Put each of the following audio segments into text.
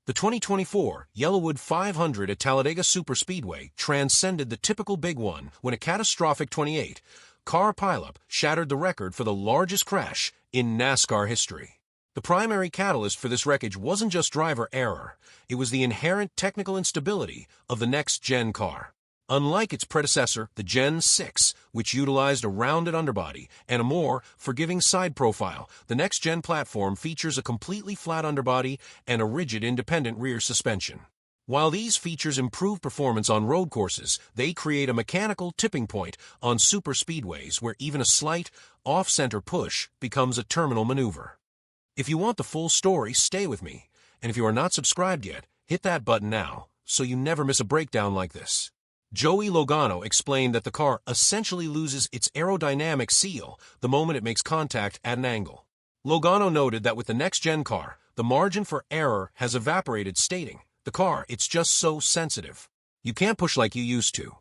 The 2024 YellaWood 500 at Talladega Superspeedway transcended the typical big one when a catastrophic 28-car pileup shattered the record for the largest crash in Nascar history. The primary catalyst for this wreckage wasn't just driver error, it was the inherent technical instability of the next-gen car. Unlike its predecessor, the Gen 6, which utilized a rounded underbody and a more forgiving side profile, the next-gen platform features a completely flat underbody and a rigid independent rear suspension. While these features improve performance on road courses, they create a mechanical tipping point on superspeedways where even a slight, off-center push becomes a terminal maneuver. If you want the full story, stay with me, and if you are not subscribed yet, hit that button now so you never miss a breakdown like this. Joey Logano explained that the car essentially loses its aerodynamic seal the moment it makes contact at an angle. Logano noted that with the next-gen car, the margin for error has evaporated, stating, "The car, it's just so sensitive. You can't push like you used to."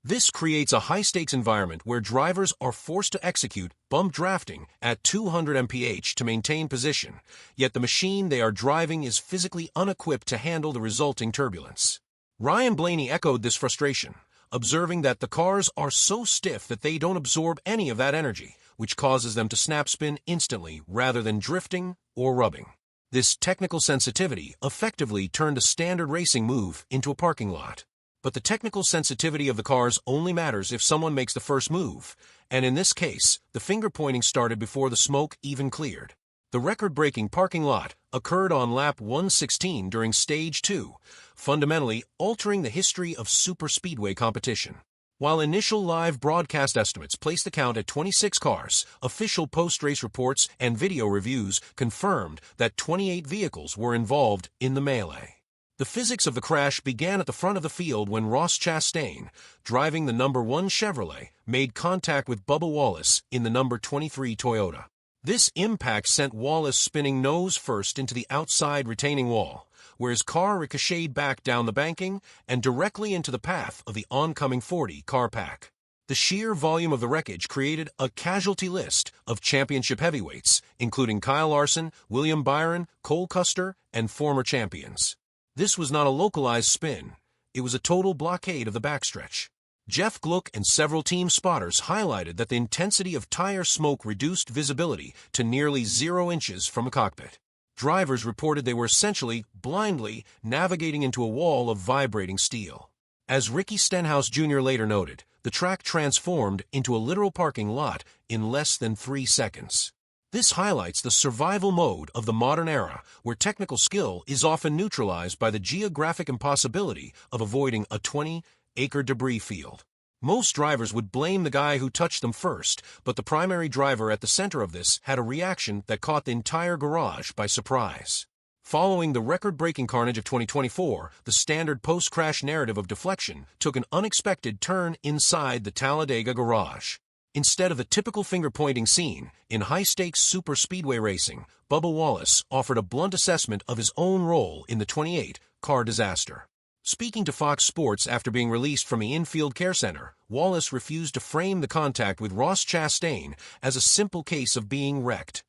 This creates a high-stakes environment where drivers are forced to execute bump drafting at 200 mph to maintain position, yet the machine they are driving is physically unequipped to handle the resulting turbulence. Ryan Blaney echoed this frustration, observing that the cars are so stiff that they don't absorb any of that energy, which causes them to snap spin instantly rather than drifting or rubbing. This technical sensitivity effectively turned a standard racing move into a parking lot. But the technical sensitivity of the cars only matters if someone makes the first move, and in this case, the finger-pointing started before the smoke even cleared. The record-breaking parking lot occurred on lap 116 during Stage 2, fundamentally altering the history of superspeedway competition. While initial live broadcast estimates placed the count at 26 cars, official post-race reports and video reviews confirmed that 28 vehicles were involved in the melee. The physics of the crash began at the front of the field when Ross Chastain, driving the number 1 Chevrolet, made contact with Bubba Wallace in the number 23 Toyota. This impact sent Wallace spinning nose first into the outside retaining wall, where his car ricocheted back down the banking and directly into the path of the oncoming 40 car pack. The sheer volume of the wreckage created a casualty list of championship heavyweights, including Kyle Larson, William Byron, Cole Custer, and former champions. This was not a localized spin, it was a total blockade of the backstretch. Jeff Gluck and several team spotters highlighted that the intensity of tire smoke reduced visibility to nearly 0 inches from a cockpit. Drivers reported they were essentially blindly navigating into a wall of vibrating steel. As Ricky Stenhouse Jr. later noted, the track transformed into a literal parking lot in less than 3 seconds. This highlights the survival mode of the modern era, where technical skill is often neutralized by the geographic impossibility of avoiding a 20-acre debris field. Most drivers would blame the guy who touched them first, but the primary driver at the center of this had a reaction that caught the entire garage by surprise. Following the record-breaking carnage of 2024, the standard post-crash narrative of deflection took an unexpected turn inside the Talladega garage. Instead of the typical finger-pointing scene, in high-stakes superspeedway racing, Bubba Wallace offered a blunt assessment of his own role in the 28-car disaster. Speaking to Fox Sports after being released from the infield care center, Wallace refused to frame the contact with Ross Chastain as a simple case of being wrecked.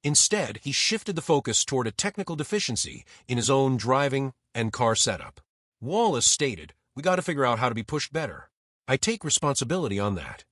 Instead, he shifted the focus toward a technical deficiency in his own driving and car setup. Wallace stated, "We got to figure out how to be pushed better. I take responsibility on that."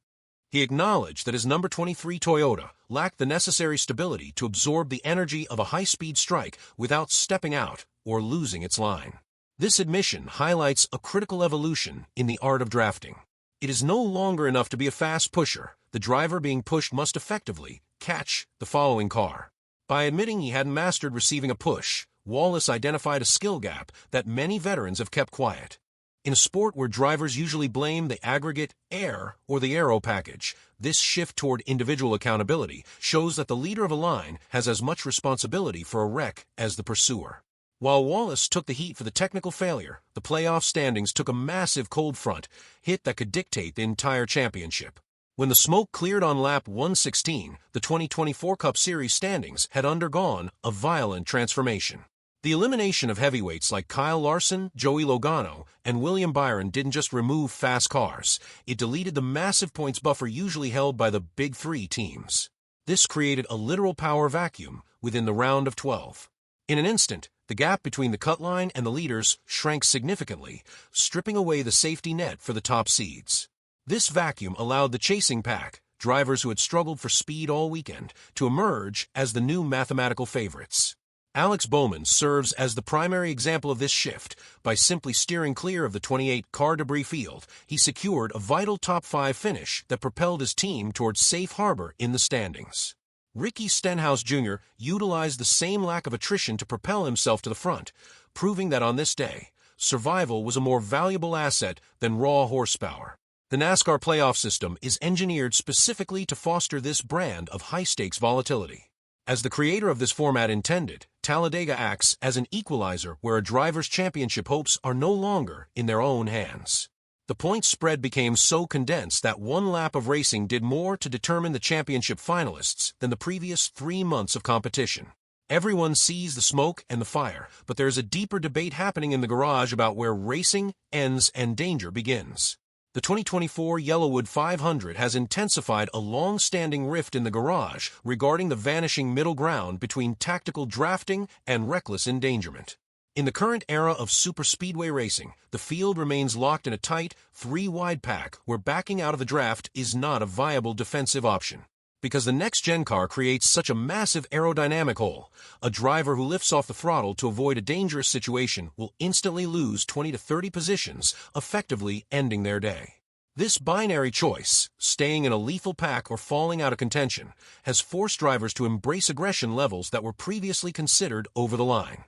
He acknowledged that his number 23 Toyota lacked the necessary stability to absorb the energy of a high-speed strike without stepping out or losing its line. This admission highlights a critical evolution in the art of drafting. It is no longer enough to be a fast pusher. The driver being pushed must effectively catch the following car. By admitting he hadn't mastered receiving a push, Wallace identified a skill gap that many veterans have kept quiet. In a sport where drivers usually blame the aggregate air or the aero package, this shift toward individual accountability shows that the leader of a line has as much responsibility for a wreck as the pursuer. While Wallace took the heat for the technical failure, the playoff standings took a massive cold front hit that could dictate the entire championship. When the smoke cleared on lap 116, the 2024 Cup Series standings had undergone a violent transformation. The elimination of heavyweights like Kyle Larson, Joey Logano, and William Byron didn't just remove fast cars, it deleted the massive points buffer usually held by the Big Three teams. This created a literal power vacuum within the round of 12. In an instant, The gap between the cut line and the leaders shrank significantly, stripping away the safety net for the top seeds. This vacuum allowed the chasing pack, drivers who had struggled for speed all weekend, to emerge as the new mathematical favorites. Alex Bowman serves as the primary example of this shift. By simply steering clear of the 28-car debris field, he secured a vital top-5 finish that propelled his team towards safe harbor in the standings. Ricky Stenhouse Jr. utilized the same lack of attrition to propel himself to the front, proving that on this day, survival was a more valuable asset than raw horsepower. The NASCAR playoff system is engineered specifically to foster this brand of high-stakes volatility. As the creator of this format intended, Talladega acts as an equalizer where a driver's championship hopes are no longer in their own hands. The point spread became so condensed that one lap of racing did more to determine the championship finalists than the previous 3 months of competition. Everyone sees the smoke and the fire, but there is a deeper debate happening in the garage about where racing ends and danger begins. The 2024 YellaWood 500 has intensified a long-standing rift in the garage regarding the vanishing middle ground between tactical drafting and reckless endangerment. In the current era of superspeedway racing, the field remains locked in a tight, 3-wide pack where backing out of the draft is not a viable defensive option. Because the next-gen car creates such a massive aerodynamic hole, a driver who lifts off the throttle to avoid a dangerous situation will instantly lose 20 to 30 positions, effectively ending their day. This binary choice, staying in a lethal pack or falling out of contention, has forced drivers to embrace aggression levels that were previously considered over the line.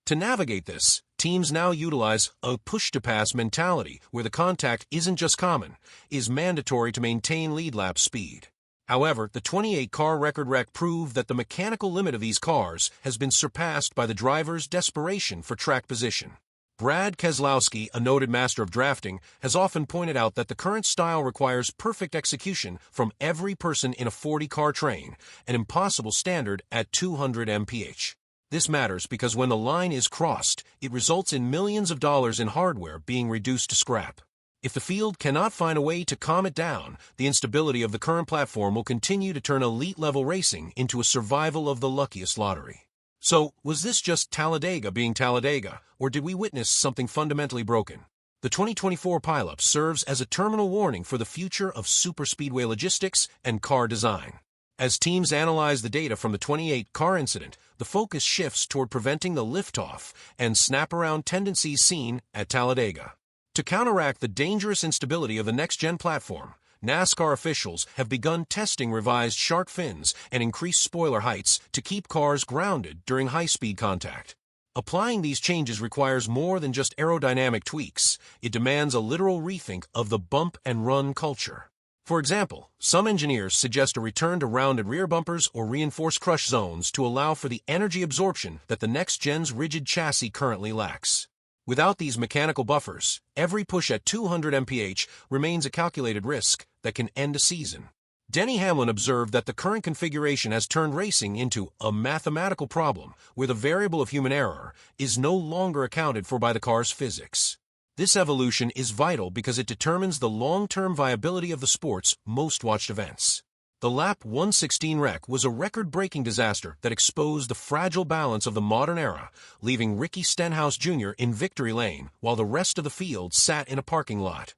To navigate this, teams now utilize a push-to-pass mentality where the contact isn't just common, is mandatory to maintain lead lap speed. However, the 28-car record wreck proved that the mechanical limit of these cars has been surpassed by the driver's desperation for track position. Brad Keselowski, a noted master of drafting, has often pointed out that the current style requires perfect execution from every person in a 40-car train, an impossible standard at 200 mph. This matters because when the line is crossed, it results in millions of dollars in hardware being reduced to scrap. If the field cannot find a way to calm it down, the instability of the current platform will continue to turn elite-level racing into a survival of the luckiest lottery. So, was this just Talladega being Talladega, or did we witness something fundamentally broken? The 2024 pileup serves as a terminal warning for the future of superspeedway logistics and car design. As teams analyze the data from the 28-car incident, the focus shifts toward preventing the liftoff and snap-around tendencies seen at Talladega. To counteract the dangerous instability of the next-gen platform, NASCAR officials have begun testing revised shark fins and increased spoiler heights to keep cars grounded during high-speed contact. Applying these changes requires more than just aerodynamic tweaks. It demands a literal rethink of the bump-and-run culture. For example, some engineers suggest a return to rounded rear bumpers or reinforced crush zones to allow for the energy absorption that the next-gen's rigid chassis currently lacks. Without these mechanical buffers, every push at 200 mph remains a calculated risk that can end a season. Denny Hamlin observed that the current configuration has turned racing into a mathematical problem where the variable of human error is no longer accounted for by the car's physics. This evolution is vital because it determines the long-term viability of the sport's most-watched events. The lap 116 wreck was a record-breaking disaster that exposed the fragile balance of the modern era, leaving Ricky Stenhouse Jr. in victory lane while the rest of the field sat in a parking lot.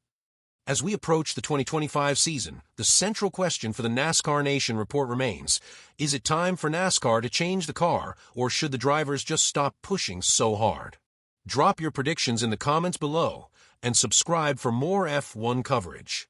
As we approach the 2025 season, the central question for the NASCAR Nation report remains, is it time for NASCAR to change the car, or should the drivers just stop pushing so hard? Drop your predictions in the comments below, and subscribe for more F1 coverage.